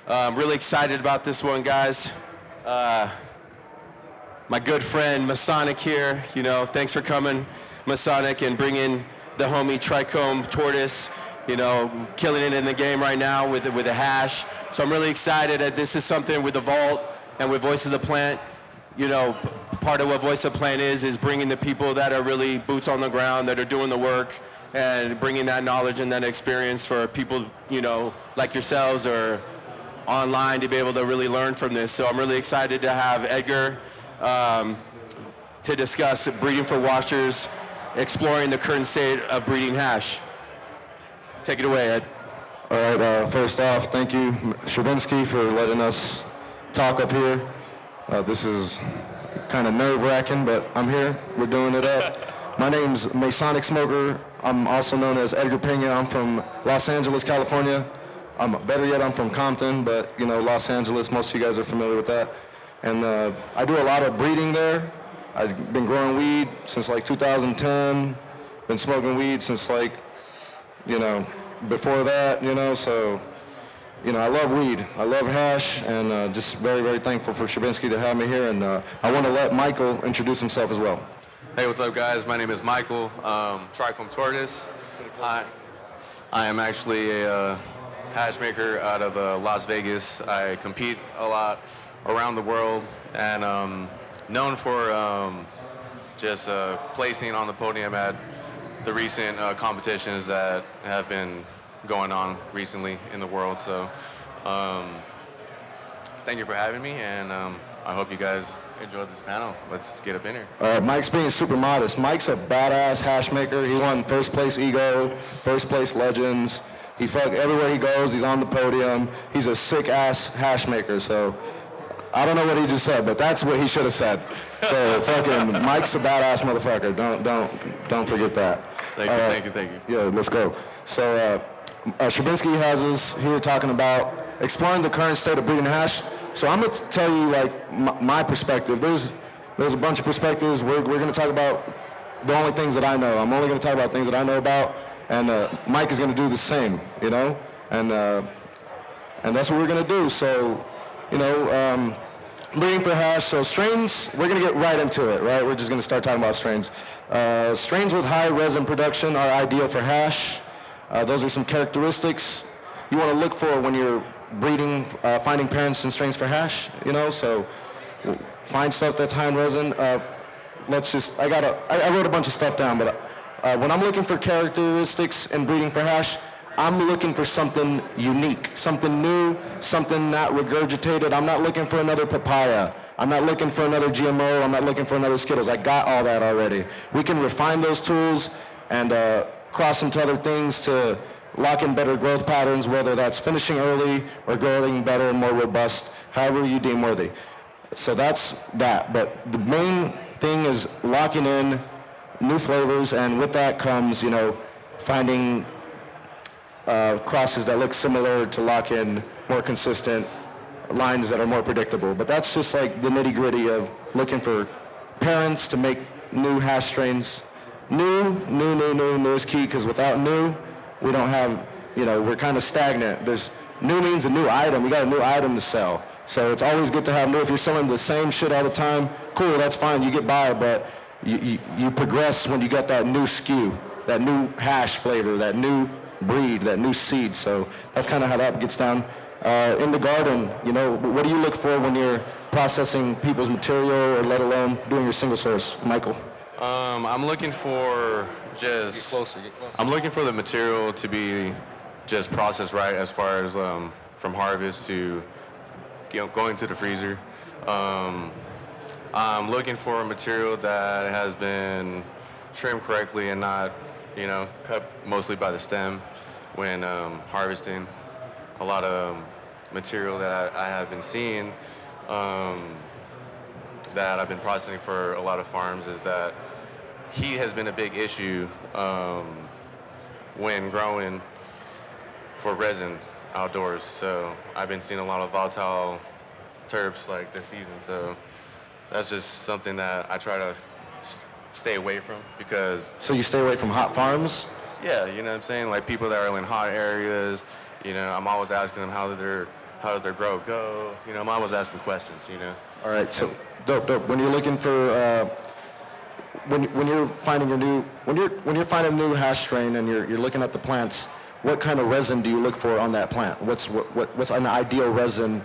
I'm really excited about this one, guys. My good friend Masonic here, thanks for coming, Masonic, and bringing the homie Trichome Tortoise, killing it in the game right now with the hash. So I'm really excited that this is something with the Vault and with Voice of the Plant. Part of what Voice of the Plant is bringing the people that are really boots on the ground, that are doing the work, and bringing that knowledge and that experience for people, like yourselves or online to be able to really learn from this. So I'm really excited to have Edgar to discuss breeding for washers, exploring the current state of breeding hash. Take it away, Ed. All right, first off, thank you, Sherbinski, for letting us talk up here. This is kind of nerve-wracking, but I'm here. We're doing it up. My name's Masonic Smoker. I'm also known as Edgar Pena. I'm from Los Angeles, California. Better yet, I'm from Compton, but Los Angeles, most of you guys are familiar with that. And I do a lot of breeding there. I've been growing weed since like 2010. Been smoking weed since before that, so, I love weed. I love hash, and just very, very thankful for Sherbinski to have me here. And I want to let Michael introduce himself as well. Hey, what's up, guys? My name is Michael, Trichome Tortoise. I am actually a hash maker out of Las Vegas. I compete a lot around the world, and known for just placing on the podium at the recent competitions that have been going on recently in the world. So thank you for having me, and I hope you guys enjoyed this panel. Let's get up in here. Mike's being super modest. Mike's a badass hash maker. He won first place Ego, first place Legends. Everywhere he goes, he's on the podium. He's a sick ass hash maker. So I don't know what he just said, but that's what he should have said. So fucking Mike's a badass motherfucker. Don't forget that. Thank you. Yeah, let's go. So Sherbinski has us here talking about exploring the current state of breeding hash. So I'm gonna tell you my perspective. There's a bunch of perspectives. We're gonna talk about the only things that I know. I'm only gonna talk about things that I know about, and Mike is gonna do the same, and that's what we're gonna do. So, breeding for hash. So strains, we're gonna get right into it, right? We're just gonna start talking about strains. Strains with high resin production are ideal for hash. Those are some characteristics you want to look for when you're breeding, finding parents and strains for hash. So find stuff that's high in resin. I wrote a bunch of stuff down, but when I'm looking for characteristics in breeding for hash, I'm looking for something unique, something new, something not regurgitated. I'm not looking for another papaya. I'm not looking for another GMO. I'm not looking for another Skittles. I got all that already. We can refine those tools and cross into other things to lock in better growth patterns, whether that's finishing early or growing better and more robust, however you deem worthy. So that's that. But the main thing is locking in new flavors, and with that comes, finding crosses that look similar to lock in more consistent lines that are more predictable. But that's just like the nitty-gritty of looking for parents to make new hash strains. New is key, because without new, we don't have, we're kind of stagnant. New means a new item. We got a new item to sell. So it's always good to have new. If you're selling the same shit all the time, cool, that's fine, you get by, but you progress when you get that new SKU, that new hash flavor, that new breed, that new seed. So that's kind of how that gets down. In the garden, what do you look for when you're processing people's material, or let alone doing your single source, Michael? I'm looking for Get closer. I'm looking for the material to be just processed right, as far as from harvest to going to the freezer. I'm looking for a material that has been trimmed correctly and not, cut mostly by the stem when harvesting. A lot of material that I have been seeing that I've been processing for a lot of farms is that heat has been a big issue when growing for resin outdoors. So I've been seeing a lot of volatile terps like this season. So that's just something that I try to stay away from, because... So you stay away from hot farms? Yeah, you know what I'm saying? Like people that are in hot areas, I'm always asking them how they're how did their growth go? You know, mom was asking questions, you know. All right, so dope. When you're looking for, when you're finding when you're finding a new hash strain and you're looking at the plants, what kind of resin do you look for on that plant? What's an ideal resin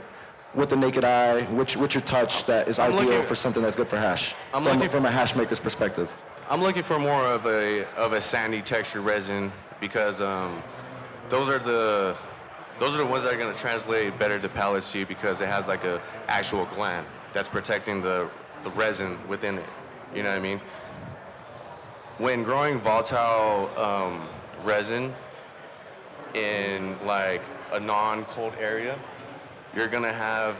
with the naked eye? What's your touch that is ideal for something that's good for hash? From a hash maker's perspective. I'm looking for more of a sandy texture resin because those are the ones that are going to translate better to palates to you because it has like a actual gland that's protecting the resin within it. You know what I mean? When growing volatile resin in like a non-cold area, you're going to have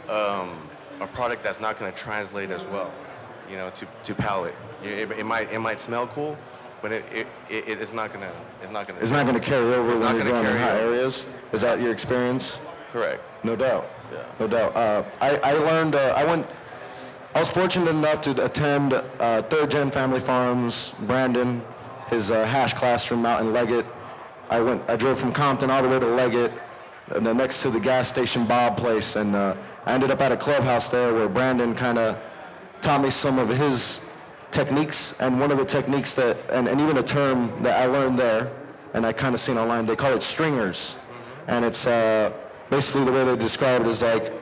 a product that's not going to translate as well, you know, to palate. It might smell cool, but it's not gonna carry over when you're growing in hot areas. Is that your experience? Correct. No doubt. Yeah. No doubt. I learned. I was fortunate enough to attend Third Gen Family Farms. Brandon, his hash classroom out in Leggett. I drove from Compton all the way to Leggett, and then next to the gas station Bob place, and I ended up at a clubhouse there where Brandon kind of taught me some of his techniques, and one of the techniques that, and even a term that I learned there, and I kind of seen online, they call it stringers. And it's basically the way they describe it is like,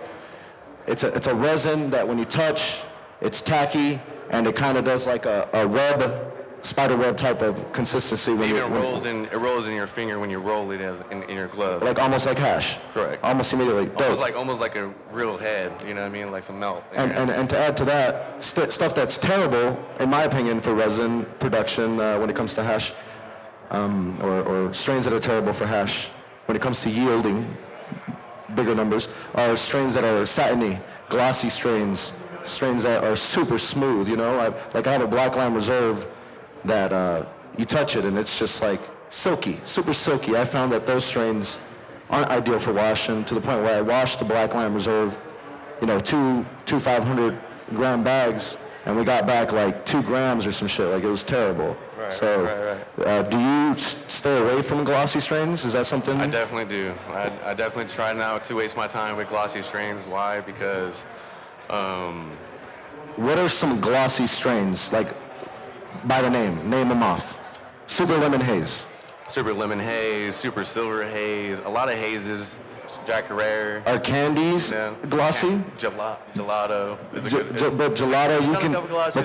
it's a resin that when you touch, it's tacky, and it kind of does like a web, spider web type of consistency. It rolls in your finger when you roll it in your glove. Like almost like hash. Correct. Almost immediately. Almost like a real head, you know what I mean? Like some melt. And to add to that, stuff that's terrible, in my opinion, for resin production when it comes to hash, or strains that are terrible for hash, when it comes to yielding bigger numbers, are strains that are satiny, glossy strains that are super smooth, you know? I have a Black Lamb Reserve that you touch it and it's just like silky, super silky. I found that those strains aren't ideal for washing, to the point where I washed the Black Lamb Reserve, you know, two 500-gram bags, and we got back like 2 grams or some shit. Like, it was terrible. Right. Do you stay away from glossy strains? Is that something? I definitely do. I definitely try not to waste my time with glossy strains. Why? Because what are some glossy strains, like, by the name them off? Super Lemon Haze. Super Lemon Haze, Super Silver Haze, a lot of hazes, Jack Herrera. Are candies glossy? Gelato. But gelato, you can. But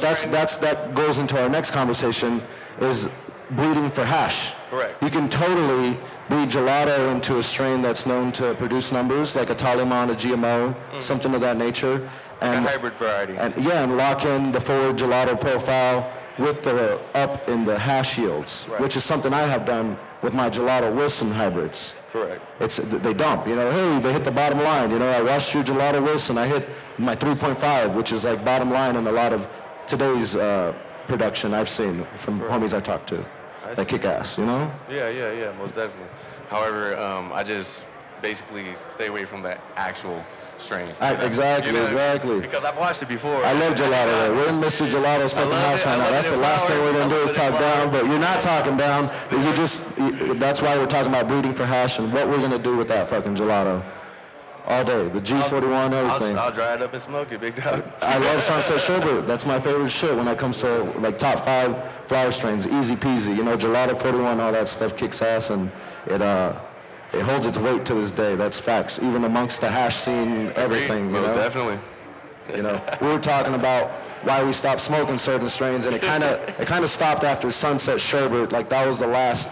that goes into our next conversation, is breeding for hash. Correct. You can totally breed gelato into a strain that's known to produce numbers, like a Taliman, a GMO, something of that nature, and a hybrid variety. And lock in the forward gelato profile with the up in the hash yields, which is something I have done with my Gelato Wilson hybrids. Correct. They dump, you know, hey, they hit the bottom line. You know, I washed your Gelato Wilson, I hit my 3.5, which is like bottom line in a lot of today's production I've seen from homies I talked to. That kick ass, you know? Yeah, most definitely. However, I just basically stay away from the actual strain. Exactly. Because I've watched it before. I love gelato. We're in Mr. Gelato's fucking house right now. That's the last thing we're gonna do is talk down, but you're not talking down. That's why we're talking about breeding for hash and what we're gonna do with that fucking gelato. All day. The G41, everything. I'll dry it up and smoke it, big dog. I love Sunset Sherbet. That's my favorite shit when it comes to like top 5 flower strains. Easy peasy. You know, Gelato 41, all that stuff kicks ass, and it holds its weight to this day. That's facts. Even amongst the hash scene, everything. Most definitely. You know, we were talking about why we stopped smoking certain strains, and it kind of stopped after Sunset Sherbet. Like, that was the last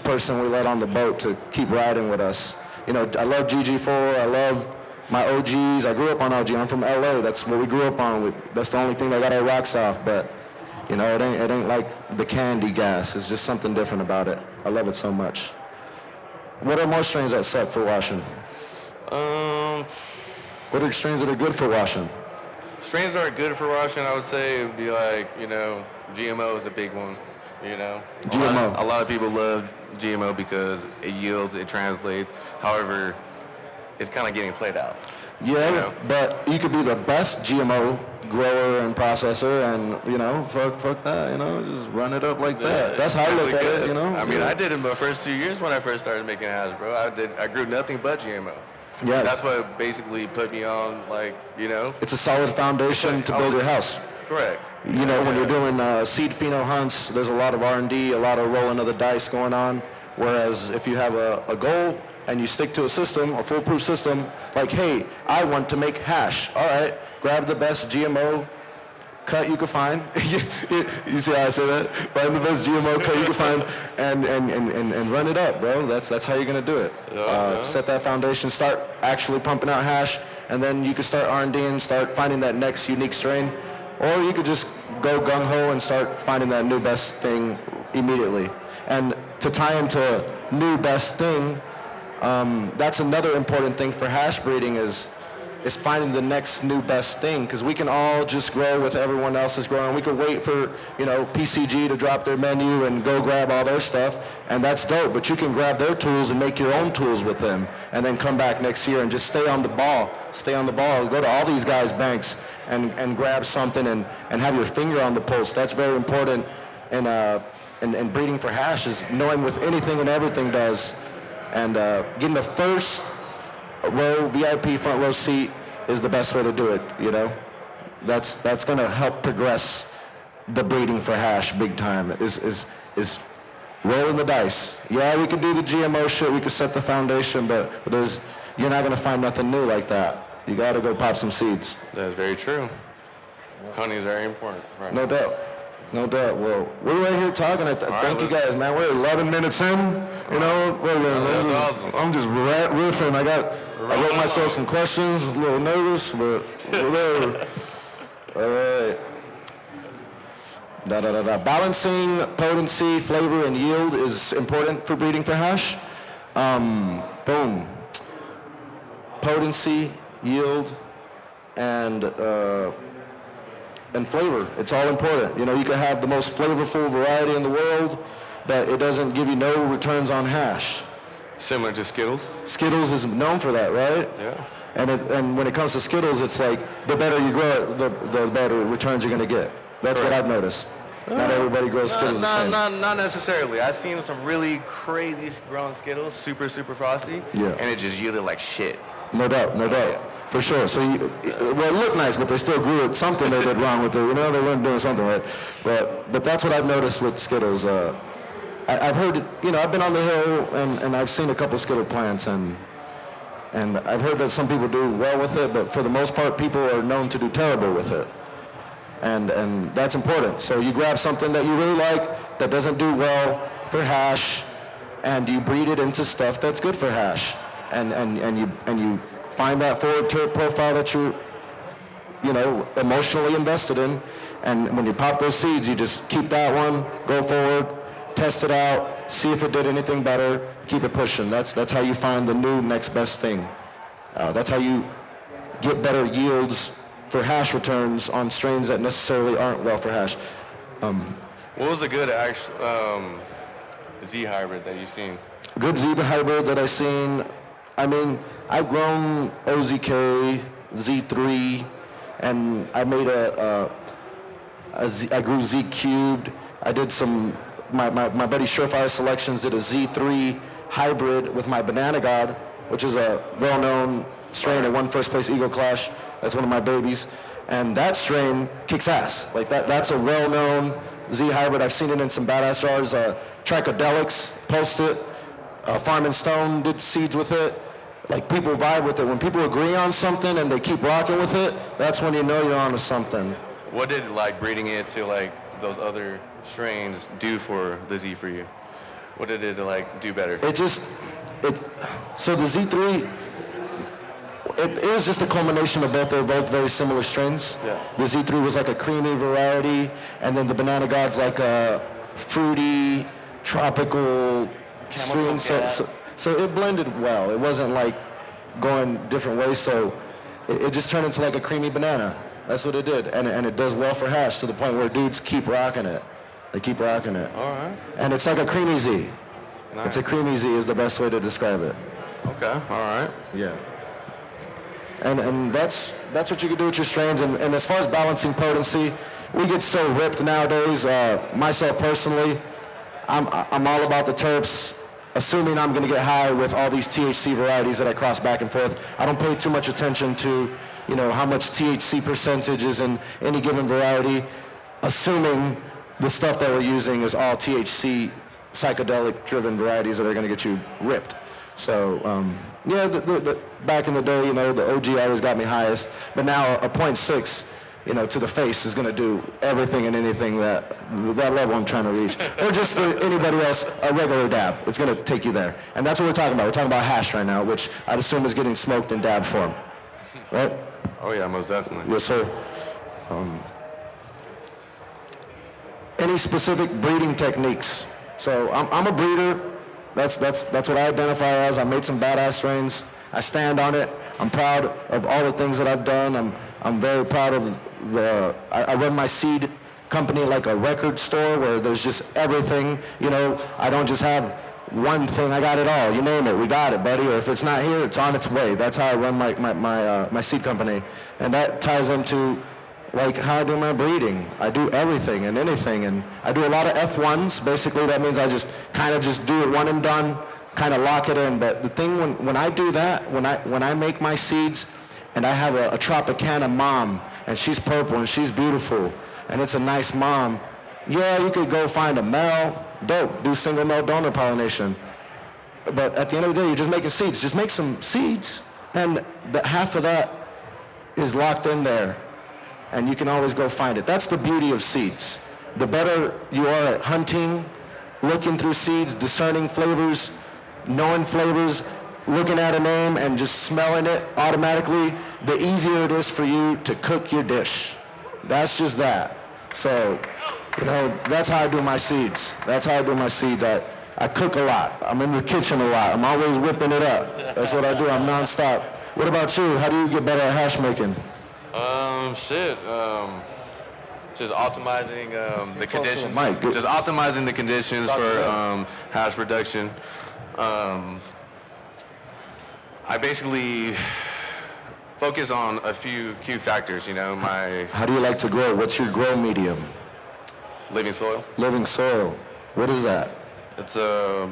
person we let on the boat to keep riding with us. You know, I love GG4. I love my OGs. I grew up on OG. I'm from LA. That's what we grew up on. That's the only thing that got our rocks off. But you know, it ain't like the candy gas. It's just something different about it. I love it so much. What are more strains that suck for washing? What are strains that are good for washing? Strains that are good for washing, I would say, would be like, you know, GMO is a big one. You know, GMO. A lot of people love GMO because it yields, it translates. However, it's kind of getting played out. Yeah, you know? But you could be the best GMO grower and processor, and you know, fuck that. You know, just run it up like that. That's how I look at it. You know. I mean, I did it my first 2 years when I first started making hash, bro. I grew nothing but GMO. Yeah. That's what basically put me on, like, you know. It's a solid foundation to build your house. Correct. You know, when you're doing seed pheno hunts, there's a lot of R&D, a lot of rolling of the dice going on. Whereas if you have a goal and you stick to a system, a foolproof system, like, hey, I want to make hash. All right, grab the best GMO cut you can find. You see how I say that? Find the best GMO cut you can find and run it up, bro. That's how you're gonna do it. Set that foundation, start actually pumping out hash, and then you can start R&D and start finding that next unique strain. Or you could just go gung-ho and start finding that new best thing immediately. And to tie into new best thing, that's another important thing for hash breeding is finding the next new best thing, because we can all just grow with everyone else is growing. We can wait for, PCG to drop their menu and go grab all their stuff, and that's dope. But you can grab their tools and make your own tools with them, and then come back next year and just stay on the ball. Go to all these guys' banks and grab something and have your finger on the pulse. That's very important in breeding for hash, is knowing with anything and everything does, and getting the first row VIP front row seat is the best way to do it. That's going to help progress the breeding for hash big time. Is rolling the dice. Yeah, we could do the GMO shit, we could set the foundation, but you're not going to find nothing new like that. You got to go pop some seeds. That's very true. Honey is very important. Right. No doubt. Well, we're right here talking. Thank you guys, man. We're 11 minutes in. That's awesome. I'm just riffing. I wrote myself some questions. A little nervous, but whatever. All right. Balancing potency, flavor, and yield is important for breeding for hash. Boom. Potency, yield, and flavor. It's all important. You can have the most flavorful variety in the world, but it doesn't give you no returns on hash. Similar to Skittles. Skittles is known for that, right? Yeah. And when it comes to Skittles, it's like the better you grow it, the better returns you're going to get. That's Correct. what I've noticed. Not everybody grows Skittles the same. Not necessarily. I've seen some really crazy grown Skittles, super frosty, and it just yielded like shit. No doubt. For sure. So, it looked nice, but they still grew it. Something they did wrong with it. They weren't doing something right. But that's what I've noticed with Skittles. I've heard, I've been on the hill and I've seen a couple Skittle plants, and I've heard that some people do well with it, but for the most part, people are known to do terrible with it. And that's important. So you grab something that you really like that doesn't do well for hash, and you breed it into stuff that's good for hash, and you find that forward terp profile that you're emotionally invested in, and when you pop those seeds, you just keep that one, go forward, test it out, see if it did anything better, keep it pushing. That's how you find the new next best thing. That's how you get better yields for hash returns on strains that necessarily aren't well for hash. What was a good Z hybrid that you've seen? Good Z hybrid that I've seen. I've grown OZK, Z3, and I made I grew Z cubed. I did my buddy Surefire Selections did a Z3 hybrid with my Banana God, which is a well-known strain that won first place Eagle Clash. That's one of my babies. And that strain kicks ass. Like that's a well-known Z hybrid. I've seen it in some badass jars. Trichodelics posted. Farm and Stone did seeds with it. Like, people vibe with it. When people agree on something and they keep rocking with it, that's when you know you're onto something. What did breeding it to those other strains do for the Z for you? What did it do better? So the Z3, it was just a culmination of both. They're both very similar strains. Yeah. The Z3 was like a creamy variety, and then the Banana God's like a fruity, tropical strain. So it blended well. It wasn't going different ways. So it just turned into like a creamy banana. That's what it did, and it does well for hash to the point where dudes keep rocking it. They keep rocking it. All right. And it's like a creamy Z. Nice. It's a creamy Z is the best way to describe it. Okay. All right. Yeah. And that's what you can do with your strains. And as far as balancing potency, we get so ripped nowadays. Myself personally, I'm all about the terps. assuming I'm gonna get high with all these THC varieties that I cross back and forth. I don't pay too much attention to, how much THC percentage is in any given variety, assuming the stuff that we're using is all THC psychedelic-driven varieties that are gonna get you ripped. So, back in the day, the OG always got me highest, but now a 0.6, to the face is gonna do everything and anything that level I'm trying to reach. Or just for anybody else, a regular dab. It's gonna take you there. And that's what we're talking about. We're talking about hash right now, which I'd assume is getting smoked in dab form. Right? Oh yeah, most definitely. Yes, sir. Any specific breeding techniques? So I'm a breeder. That's what I identify as. I made some badass strains. I stand on it. I'm proud of all the things that I've done. I'm very proud of I run my seed company like a record store where there's just everything. I don't just have one thing. I got it all. You name it, we got it, buddy. Or if it's not here, it's on its way. That's how I run my seed company, and that ties into like how I do my breeding. I do everything and anything, and I do a lot of F1s. Basically, that means I just kind of just do it one and done, kind of lock it in. But the thing when I do that, when I make my seeds, and I have a Tropicana mom, and she's purple and she's beautiful, and it's a nice mom. Yeah, you could go find a male, dope, do single male donor pollination. But at the end of the day, you're just making seeds. Just make some seeds, and half of that is locked in there, and you can always go find it. That's the beauty of seeds. The better you are at hunting, looking through seeds, discerning flavors, knowing flavors, looking at a name and just smelling it automatically, the easier it is for you to cook your dish. That's just that. So, that's how I do my seeds. I cook a lot. I'm in the kitchen a lot. I'm always whipping it up. That's what I do. I'm nonstop. What about you? How do you get better at hash making? Just optimizing the conditions. Mike, just optimizing the conditions for hash production. I basically focus on a few key factors. How do you like to grow? What's your grow medium? Living soil. Living soil. What is that? It's a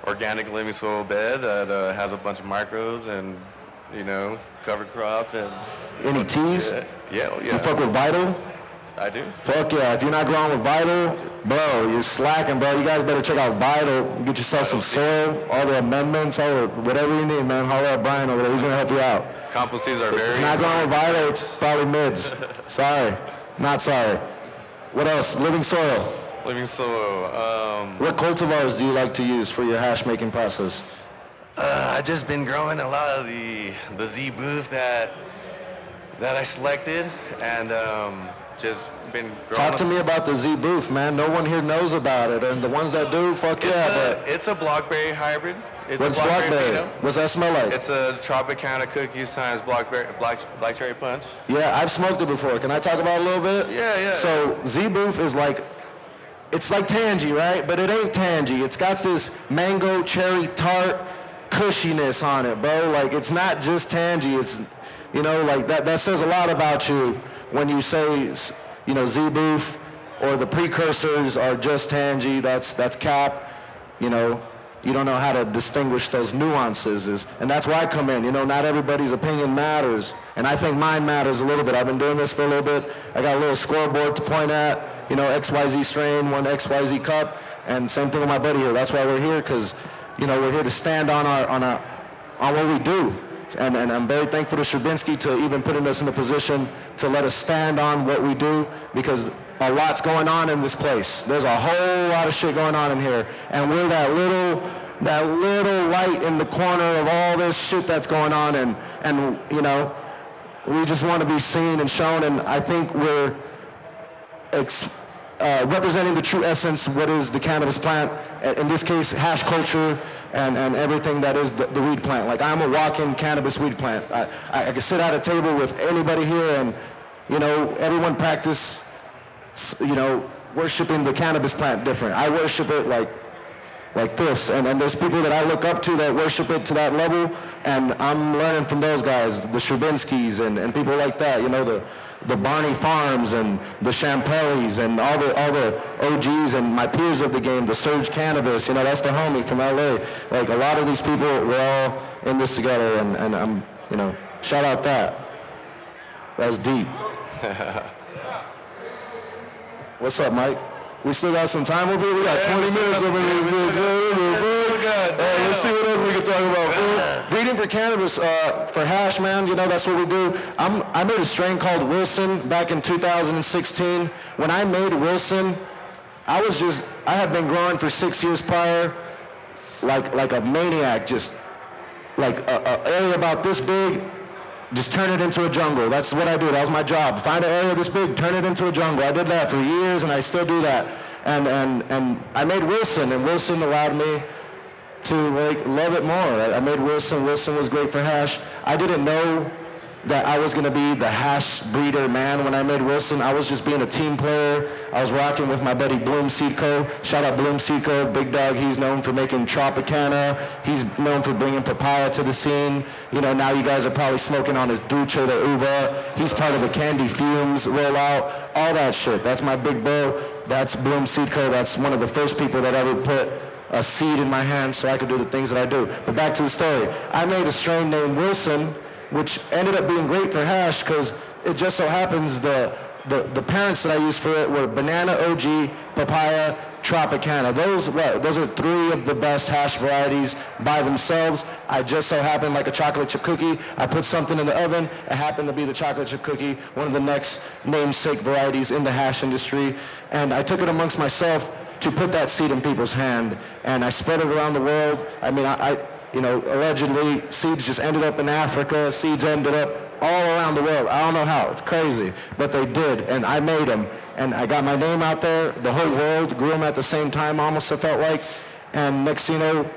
organic living soil bed that has a bunch of microbes and cover crop and. Any teas? Yeah. You fuck with Vital? I do. Fuck yeah. If you're not growing with Vital, bro, you're slacking, bro. You guys better check out Vital. Get yourself some soil, all the amendments, whatever you need, man. Holler at Brian over there. He's going to help you out. Compost teas are very. If you're not growing with Vital, it's probably mids. Sorry. Not sorry. What else? Living soil. Living soil. What cultivars do you like to use for your hash making process? I just been growing a lot of the ZeBoof that I selected, and just been growing. Talk to me about the ZeBoof, man. No one here knows about it, and the ones that do, fuck yeah. It's a blackberry hybrid. What's blackberry? What's that smell like? It's a Tropicana cookies times black cherry punch. Yeah, I've smoked it before. Can I talk about it a little bit? Yeah. So ZeBoof is it's like Tangy, right? But it ain't Tangy. It's got this mango cherry tart cushiness on it, bro. Like, it's not just Tangy. It's, that says a lot about you when you say, ZeBoof or the precursors are just Tangy. That's cap. You don't know how to distinguish those nuances, and that's where I come in. Not everybody's opinion matters, and I think mine matters a little bit. I've been doing this for a little bit. I got a little scoreboard to point at, XYZ strain, one XYZ cup, and same thing with my buddy here. That's why we're here, because, we're here to stand on what we do, and I'm very thankful to Sherbinski to even putting us in a position to let us stand on what we do, because a lot's going on in this place. There's a whole lot of shit going on in here, and we're that little light in the corner of all this shit that's going on, and we just want to be seen and shown, and I think we're representing the true essence, what is the cannabis plant, in this case, hash culture, and everything that is the weed plant. Like, I'm a walking cannabis weed plant. I can sit at a table with anybody here, and, everyone practice, worshiping the cannabis plant different. I worship it like like this. And there's people that I look up to that worship it to that level, and I'm learning from those guys, the Sherbinskis and people like that, you know, the Barney Farms and the Champellis and all the OGs and my peers of the game, the Surge Cannabis, you know, that's the homie from LA. Like a lot of these people, we're all in this together, and I'm, you know, shout out that. That's deep. What's up, Mike? We still got some time over here? We got 20 minutes over here. Let's see what else we can talk about. Breeding for cannabis, for hash, man, you know, that's what we do. I made a strain called Wilson back in 2016. When I made Wilson, I had been growing for 6 years prior, like a maniac, just like a area about this big, just turn it into a jungle. That's what I do. That was my job. Find an area this big, turn it into a jungle. I did that for years, and I still do that. And I made Wilson, and Wilson allowed me to like love it more. I made Wilson. Wilson was great for hash. I didn't know that I was gonna be the hash breeder man when I made Wilson. I was just being a team player. I was rocking with my buddy Bloom Seed Co. Shout out Bloom Seed Co. Big dog. He's known for making Tropicana. He's known for bringing papaya to the scene. You know, now you guys are probably smoking on his Duce de Uva. He's part of the Candy Fumes rollout. All that shit. That's my big bro. That's Bloom Seed Co. That's one of the first people that ever put a seed in my hand so I could do the things that I do. But back to the story. I made a strain named Wilson, which ended up being great for hash because it just so happens the parents that I used for it were Banana OG, Papaya, Tropicana. Those are three of the best hash varieties by themselves. I just so happened, like a chocolate chip cookie, I put something in the oven. It happened to be the chocolate chip cookie, one of the next namesake varieties in the hash industry. And I took it amongst myself to put that seed in people's hand. And I spread it around the world. I mean, you know, allegedly, seeds just ended up in Africa. Seeds ended up all around the world. I don't know how. It's crazy. But they did, and I made them. And I got my name out there. The whole world grew them at the same time, almost, it felt like. And next thing you know,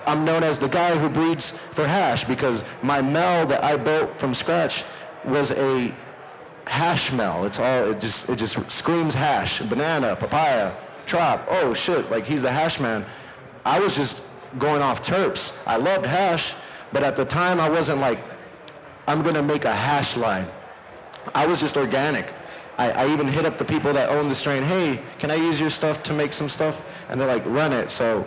I'm known as the guy who breeds for hash because my mel that I built from scratch was a hash mel. It just screams hash. Banana, papaya, trop. Oh, shit. Like, he's the hash man. I was just going off terps. I loved hash, but at the time I wasn't like, I'm gonna make a hash line. I was just organic. I even hit up the people that own the strain, hey, can I use your stuff to make some stuff? And they're like, run it. So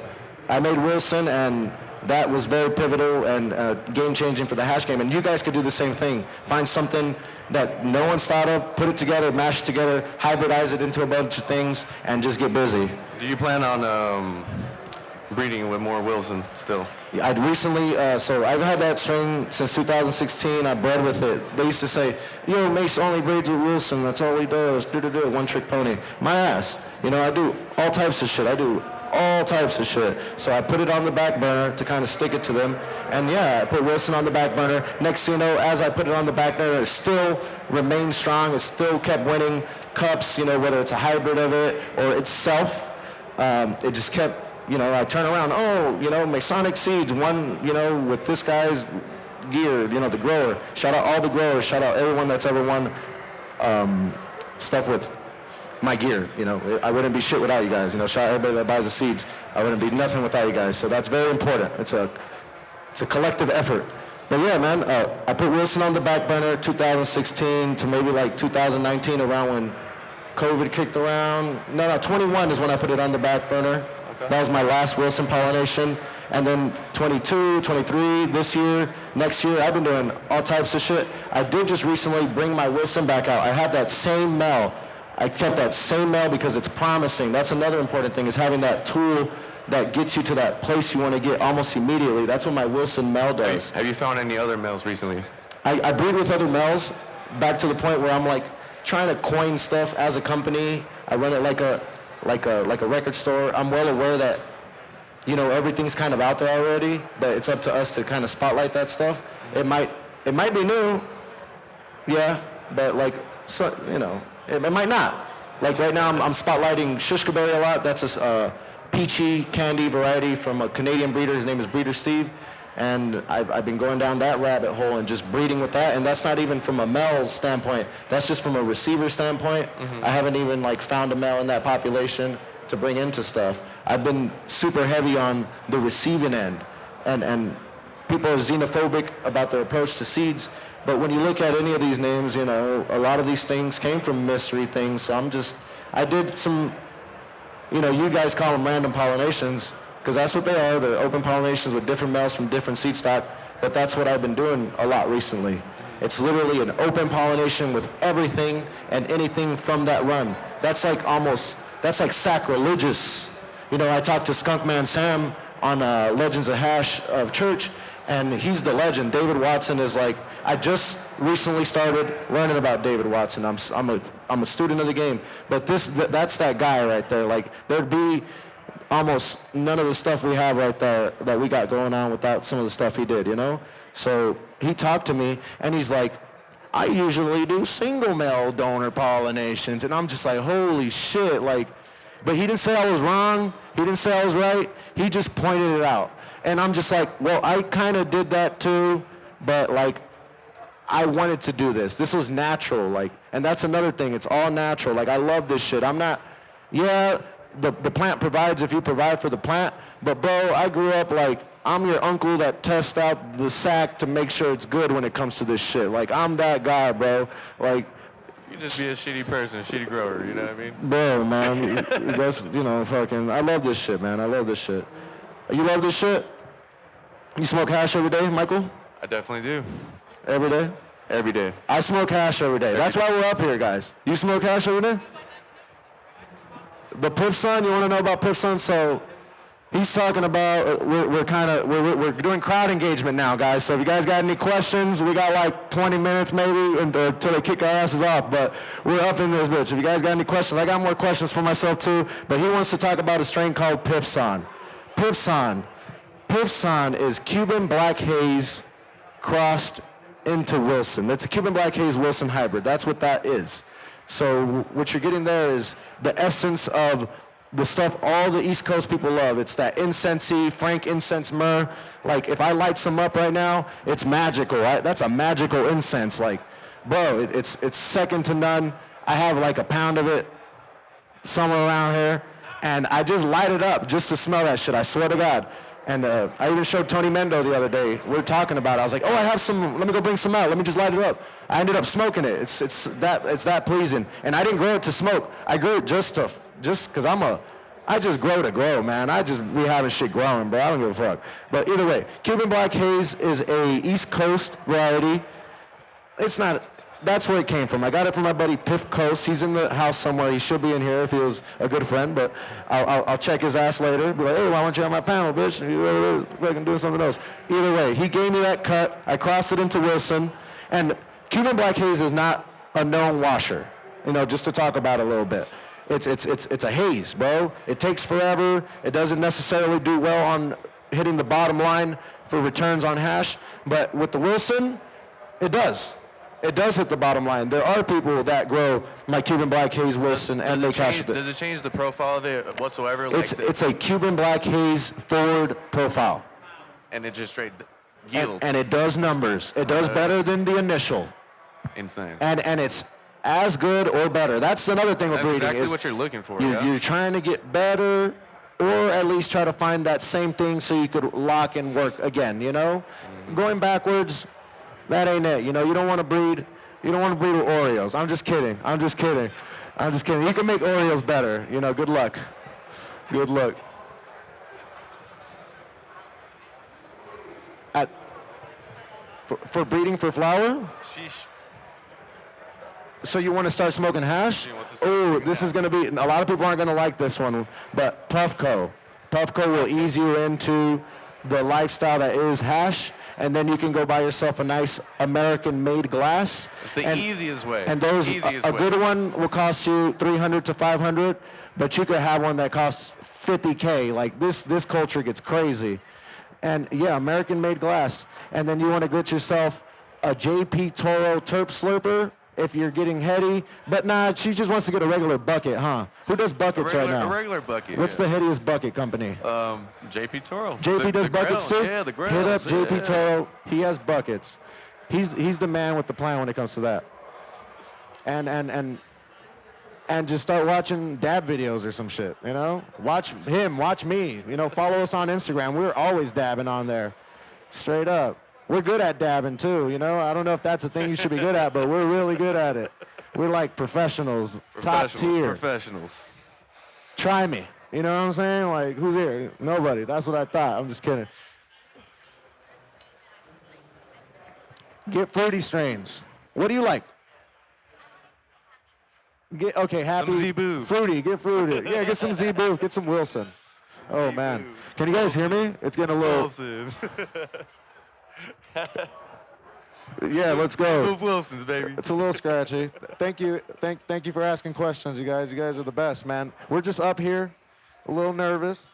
I made Wilson, and that was very pivotal and game-changing for the hash game. And you guys could do the same thing. Find something that no one's thought of, put it together, mash it together, hybridize it into a bunch of things, and just get busy. Do you plan on breeding with more Wilson still? I recently, so I've had that strain since 2016. I bred with it. They used to say, yo, Mace only breeds with Wilson. That's all he does. One trick pony. My ass. You know, I do all types of shit. So I put it on the back burner to kind of stick it to them. And yeah, I put Wilson on the back burner. Next thing you know, as I put it on the back burner, it still remained strong. It still kept winning cups, you know, whether it's a hybrid of it or itself. It just kept, you know, I turn around, oh, you know, Masonic seeds, one, you know, with this guy's gear, you know, the grower. Shout out all the growers. Shout out everyone that's ever won stuff with my gear. You know, I wouldn't be shit without you guys. You know, shout out everybody that buys the seeds. I wouldn't be nothing without you guys. So that's very important. It's a collective effort. But yeah, man, I put Wilson on the back burner 2016 to maybe like 2019, around when COVID kicked around. No, 21 is when I put it on the back burner. Okay. That was my last Wilson pollination. And then 22, 23, this year, next year, I've been doing all types of shit. I did just recently bring my Wilson back out. I had that same mel. I kept that same mel because it's promising. That's another important thing, is having that tool that gets you to that place you want to get almost immediately. That's what my Wilson mel does. Have you found any other mels recently? I breed with other mels, back to the point where I'm like trying to coin stuff as a company. I run it like a record store. I'm well aware that, you know, everything's kind of out there already, but it's up to us to kind of spotlight that stuff. It might be new, yeah, but like, so, you know, it might not. Like right now, I'm spotlighting Shishkaberry a lot. That's a peachy candy variety from a Canadian breeder. His name is Breeder Steve. And I've been going down that rabbit hole and just breeding with that. And that's not even from a male standpoint. That's just from a receiver standpoint. Mm-hmm. I haven't even like found a male in that population. to bring into stuff. I've been super heavy on the receiving end, and people are xenophobic about their approach to seeds. But when you look at any of these names, you know, a lot of these things came from mystery things. So I did some, you know, you guys call them random pollinations, because that's what they are. They're open pollinations with different males from different seed stock. But that's what I've been doing a lot recently. It's literally an open pollination with everything and anything from that run. That's like sacrilegious. You know, I talked to Skunkman Sam on Legends of Hash of Church, and he's the legend. David Watson is like, I just recently started learning about David Watson. I'm a student of the game, but that's that guy right there. Like, there'd be almost none of the stuff we have right there that we got going on without some of the stuff he did, you know? So he talked to me, and he's like, I usually do single male donor pollinations, and I'm just like, holy shit, like, but he didn't say I was wrong, he didn't say I was right, he just pointed it out. And I'm just like, well, I kind of did that too, but like, I wanted to do this. This was natural, like, and that's another thing, it's all natural. Like, I love this shit. I'm not, yeah, the plant provides if you provide for the plant, but bro, I grew up like, I'm your uncle that tests out the sack to make sure it's good when it comes to this shit. Like, I'm that guy, bro. Like, You just be a shitty person, shitty grower, you know what I mean? bro, man, that's, you know, fucking, I love this shit, man. I love this shit. You love this shit? You smoke hash every day, Michael? I definitely do. Every day? Every day. I smoke hash every day. That's why we're up here, guys. You smoke hash every day? The Piff Son, you want to know about Piff Son? So he's talking about, we're doing crowd engagement now, guys. So if you guys got any questions, we got like 20 minutes maybe until they kick our asses off, but we're up in this bitch. If you guys got any questions, I got more questions for myself too, but he wants to talk about a strain called Piff Son. Piff Son. Piff Son is Cuban Black Haze crossed into Wilson. That's a Cuban Black Haze Wilson hybrid. That's what that is. So what you're getting there is the essence of the stuff all the East Coast people love. It's that incensey, frank incense myrrh. Like, if I light some up right now, it's magical, right? That's a magical incense. Like, bro, it's second to none. I have like a pound of it somewhere around here, and I just light it up just to smell that shit, I swear to God. And I even showed Tony Mendo the other day. We were talking about it. I was like, oh, I have some, let me go bring some out. Let me just light it up. I ended up smoking it. It's that pleasing. And I didn't grow it to smoke. I grew it just because I just grow to grow, man. I just be having shit growing, bro. I don't give a fuck. But either way, Cuban Black Haze is a East Coast variety. It's not, that's where it came from. I got it from my buddy Piff Coast. He's in the house somewhere. He should be in here if he was a good friend, but I'll check his ass later. Be like, hey, why don't you on my panel, bitch? I can do something else. Either way, he gave me that cut. I crossed it into Wilson. And Cuban Black Haze is not a known washer, you know, just to talk about it a little bit. It's a haze, bro. It takes forever. It doesn't necessarily do well on hitting the bottom line for returns on hash, but with the Wilson, it does. It does hit the bottom line. There are people that grow my Cuban Black Haze Wilson and make hash with it. Does it change the profile of it whatsoever? Like it's a Cuban Black Haze forward profile. And it just straight yields. And it does numbers. It does better than the initial. Insane. And it's as good or better. That's another thing with breeding. That's exactly is what you're looking for. You're trying to get better, or at least try to find that same thing so you could lock and work again, you know? Mm-hmm. Going backwards, that ain't it. You know, you don't want to breed with Oreos. I'm just kidding. You can make Oreos better. You know, good luck. Good luck. For breeding for flower? Sheesh. So you want to start smoking hash? Oh, this is going to be, a lot of people aren't going to like this one, but Puffco. Puffco will ease you into the lifestyle that is hash, and then you can go buy yourself a nice American-made glass. It's the easiest way. And those, a good one will cost you $300 to $500, but you could have one that costs $50K. Like this culture gets crazy. And yeah, American-made glass. And then you want to get yourself a JP Toro Terp Slurper if you're getting heady. But nah, she just wants to get a regular bucket, huh? Who does buckets right now? A regular bucket. What's the headiest bucket company? JP Toro. JP does buckets too? Yeah, the grill. Hit up JP Toro. He has buckets. He's the man with the plan when it comes to that. And and just start watching dab videos or some shit, you know? Watch him, watch me, you know, follow us on Instagram. We're always dabbing on there, straight up. We're good at dabbing too, you know? I don't know if that's a thing you should be good at, but we're really good at it. We're like professionals, top tier. Professionals. Try me, you know what I'm saying? Like, who's here? Nobody, that's what I thought. I'm just kidding. Get fruity strains. What do you like? Okay, happy. Some ZeBoof. Fruity, get fruity. Yeah, get some ZeBoof, get some Wilson. Oh, man. Can you guys hear me? It's getting a little. Wilson. Yeah, let's go. ZeBoof Wilsons, baby. It's a little scratchy. Thank you. Thank you for asking questions, you guys. You guys are the best, man. We're just up here, a little nervous.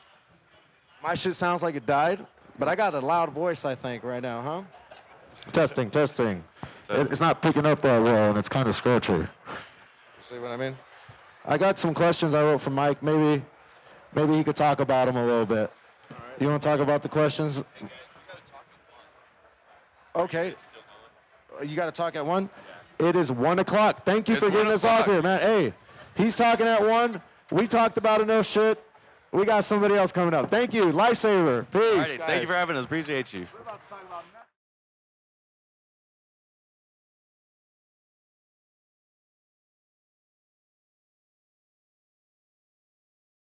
My shit sounds like it died, but I got a loud voice, I think, right now, huh? Testing. It's not picking up that well, and it's kind of scratchy. See what I mean? I got some questions I wrote for Mike. Maybe he could talk about them a little bit. All right. You want to talk about the questions? Okay. You got to talk at 1? It is 1 o'clock. Thank you for getting us off here, man. Hey, he's talking at 1. We talked about enough shit. We got somebody else coming up. Thank you. Lifesaver. Peace. Thank you for having us. Appreciate you. We're about to talk about